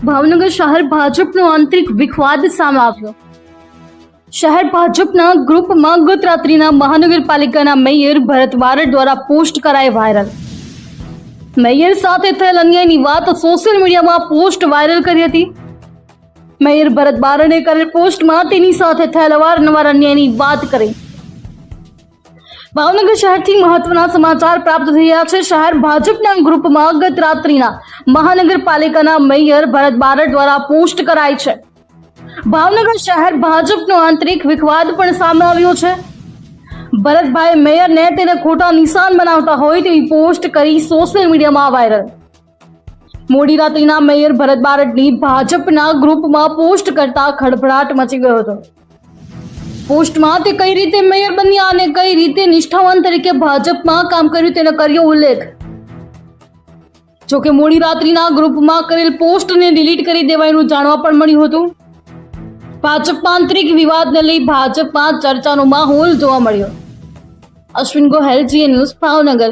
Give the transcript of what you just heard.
ભાવનગર શહેર ભાજપનો આંતરિક વિખવાદ સામે આવ્યો। શહેર ભાજપના ગ્રુપમાં ગત રાત્રિના મહાનગરપાલિકાના મેયર ભરત બારડ દ્વારા પોસ્ટ કરાઈ વાયરલ। મેયર સાથે થયેલ અન્યાયની વાત સોશિયલ મીડિયામાં પોસ્ટ વાયરલ કરી હતી। મેયર ભરત બારડે કરેલ પોસ્ટમાં તેની સાથે થયેલ અવારનવાર અન્યાયની વાત કરી। ભાવનગર શહેરથી મહત્વના સમાચાર પ્રાપ્ત થઈ રહ્યા છે। શહેર ભાજપના ગ્રુપમાં ગત રાત્રિના મહાનગરપાલિકાના મેયર ભરત બારડ દ્વારા પોસ્ટ કરાઈ છે। ભાવનગર શહેર ભાજપનો આંતરિક વિખવાદ પણ સામે આવ્યો છે। ભરતભાઈ મેયરને તેને ખોટા નિશાન બનાવતા હોય તેવી પોસ્ટ કરી સોશિયલ મીડિયામાં વાયરલ। મોડી રાત્રિના મેયર ભરત બારડની ભાજપના ગ્રુપમાં પોસ્ટ કરતા ખળભળાટ મચી ગયો હતો। પોસ્ટમાં તે કઈ રીતે મેયર બન્યા અને કઈ રીતે નિષ્ઠાવાન તરીકે ભાજપમાં કામ કર્યું તેનો કર્યો ઉલ્લેખ। જોકે મોડી રાત્રિના ગ્રુપમાં કરેલ પોસ્ટને ડિલીટ કરી દેવાયું જાણવા પણ મળ્યું હતું। ભાજપમાં આંતરિક વિવાદને લઈ ભાજપમાં ચર્ચાનો માહોલ જોવા મળ્યો। Ashwin Gohel, GN news, Bhavnagar.